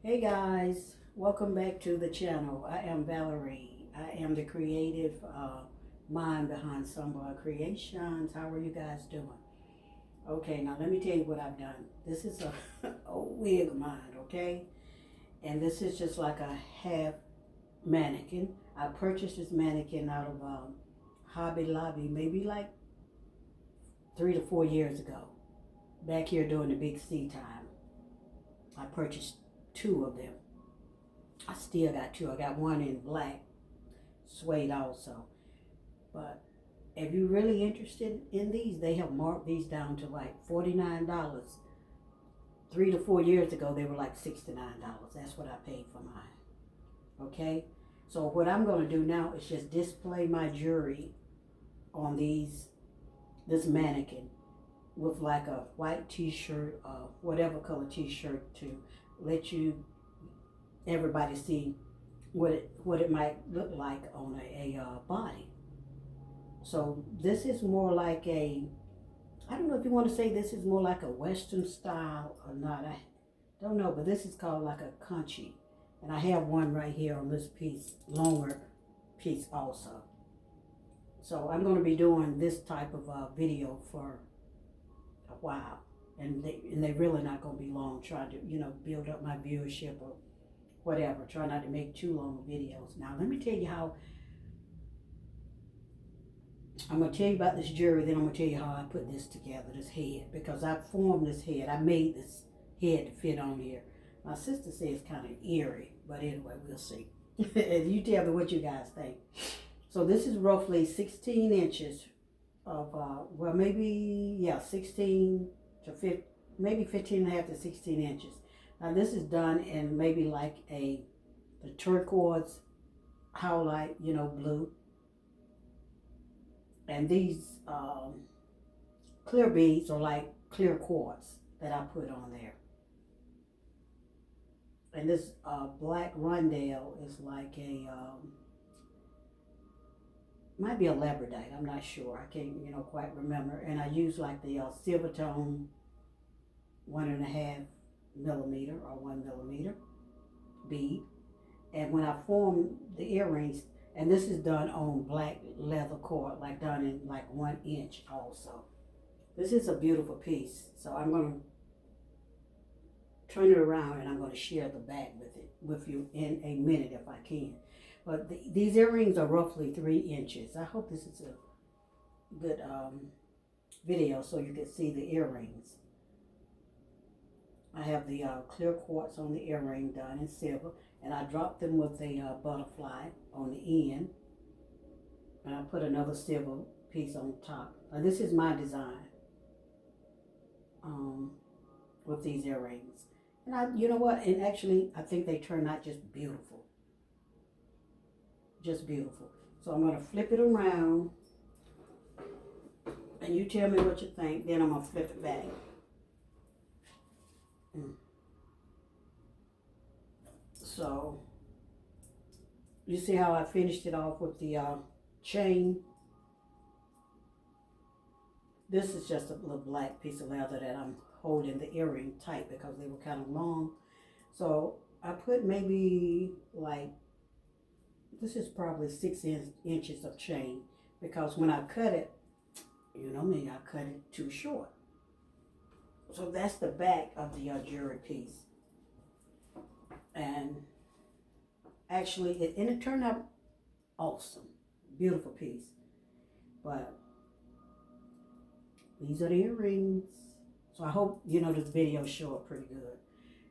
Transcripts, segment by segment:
Hey guys, welcome back to the channel. I am Valerie. I am the creative mind behind some creations. How are you guys doing? Okay, now let me tell you what I've done. This is a, a wig of mine, okay? And this is just like a half mannequin. I purchased this mannequin out of Hobby Lobby maybe like 3 to 4 years ago. Back here during the Big C time. I purchased two of them. I still got two. I got one in black suede also. But if you're really interested in these, they have marked these down to like $49. 3 to 4 years ago, they were like $69. That's what I paid for mine. Okay? So what I'm going to do now is just display my jewelry on this mannequin with like a white t-shirt, whatever color t-shirt to let everybody see what it might look like on a body. So this is more like I don't know if you want to say this is more like a Western style or not. I don't know, but this is called like a conchi. And I have one right here on this piece, longer piece also. So I'm going to be doing this type of video for a while. And they're really not going to be long, trying to, build up my viewership or whatever. Try not to make too long videos. Now, let me tell you how, I'm going to tell you about this jewelry, then I'm going to tell you how I put this together, this head. Because I formed this head. I made this head to fit on here. My sister says it's kind of eerie, but anyway, we'll see. You tell me what you guys think. So this is roughly 16 inches of, well, maybe, yeah, 16 to 15, maybe 15 and a half to 16 inches. Now this is done in maybe like the turquoise howlite, blue. And these clear beads are like clear quartz that I put on there. And this black rondelle is like might be a labradorite, I'm not sure. I can't, quite remember. And I use like the silver tone 1.5 millimeter or 1 millimeter bead. And when I form the earrings, and this is done on black leather cord, like done in like 1 inch also. This is a beautiful piece. So I'm going to turn it around and I'm going to share the back with you in a minute if I can. But these earrings are roughly 3 inches. I hope this is a good video so you can see the earrings. I have the clear quartz on the earring done in silver, and I dropped them with a butterfly on the end. And I put another silver piece on top. Now this is my design with these earrings. And you know what? And actually, I think they turn out just beautiful. Just beautiful. So I'm going to flip it around. And you tell me what you think. Then I'm going to flip it back. So, you see how I finished it off with the chain? This is just a little black piece of leather that I'm holding the earring tight because they were kind of long. So, I put maybe like, this is probably 6 inches of chain, because when I cut it, you know me, I cut it too short. So that's the back of the jewelry piece. And actually, it turned out awesome. Beautiful piece. But these are the earrings. So I hope, this video show up pretty good.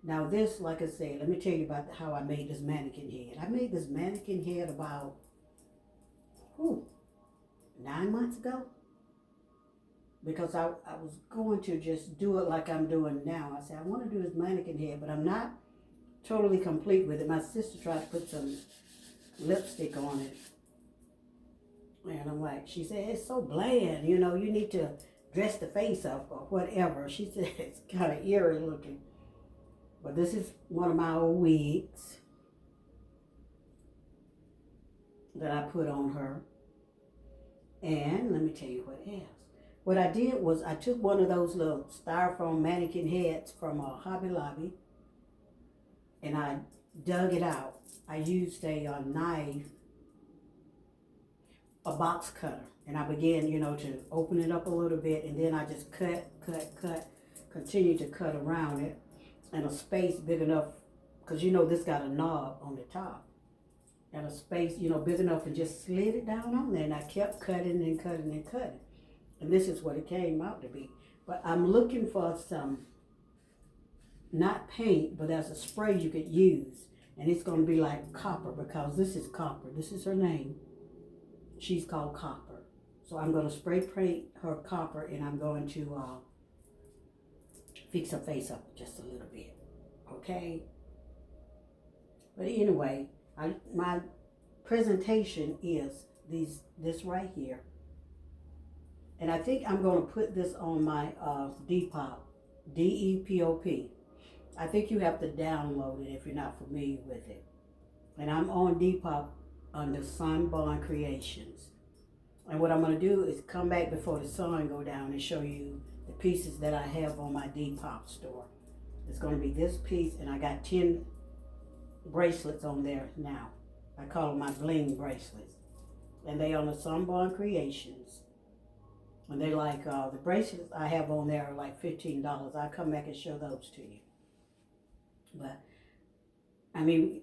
Now this, like I said, let me tell you about how I made this mannequin head. I made this mannequin head about 9 months ago. Because I was going to just do it like I'm doing now. I said, I want to do this mannequin head, but I'm not totally complete with it. My sister tried to put some lipstick on it. And I'm like, she said, it's so bland, you need to dress the face up or whatever. She said, it's kind of eerie looking. But this is one of my old wigs that I put on her. And let me tell you what else. What I did was I took one of those little styrofoam mannequin heads from Hobby Lobby, and I dug it out. I used a knife, a box cutter, and I began, to open it up a little bit, and then I just cut, continue to cut around it, and a space big enough, because this got a knob on the top, and a space, big enough, and just slid it down on there, and I kept cutting and cutting and cutting, and this is what it came out to be. But I'm looking for some, not paint, but there's a spray you could use, and it's going to be like copper, because this is copper. This is her name. She's called Copper. So I'm going to spray paint her copper, and I'm going to fix her face up just a little bit. Okay? But anyway, my presentation is this right here. And I think I'm going to put this on my Depop, D-E-P-O-P. I think you have to download it if you're not familiar with it. And I'm on Depop under Sunborn Creations. And what I'm going to do is come back before the sun go down and show you the pieces that I have on my Depop store. It's going to be this piece, and I got 10 bracelets on there now. I call them my bling bracelets. And they on the Sunborn Creations. And they like, the bracelets I have on there are like $15. I'll come back and show those to you. But, I mean,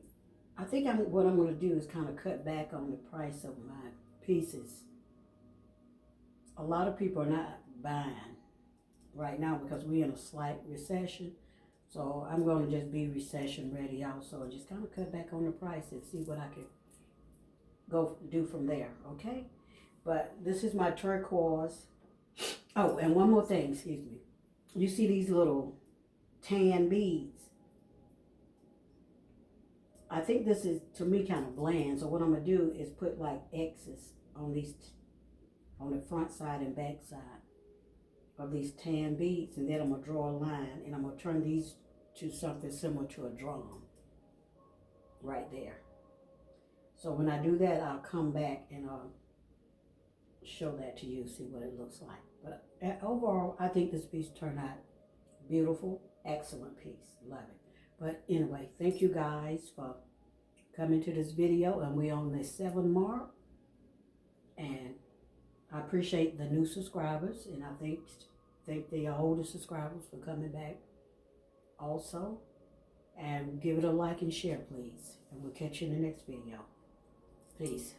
I think what I'm going to do is kind of cut back on the price of my pieces. A lot of people are not buying right now because we're in a slight recession. So I'm going to just be recession ready also, and just kind of cut back on the price and see what I can go do from there, okay? But this is my turquoise. Oh, and one more thing, excuse me. You see these little tan beads? I think this is, to me, kind of bland. So what I'm going to do is put like X's on these, on the front side and back side of these tan beads. And then I'm going to draw a line, and I'm going to turn these to something similar to a drum right there. So when I do that, I'll come back and show that to you, see what it looks like. But overall, I think this piece turned out beautiful, excellent piece. Love it. But anyway, thank you guys for coming to this video, and we're on the 7 mark. And I appreciate the new subscribers, and I thank the older subscribers for coming back also. And give it a like and share, please. And we'll catch you in the next video. Peace.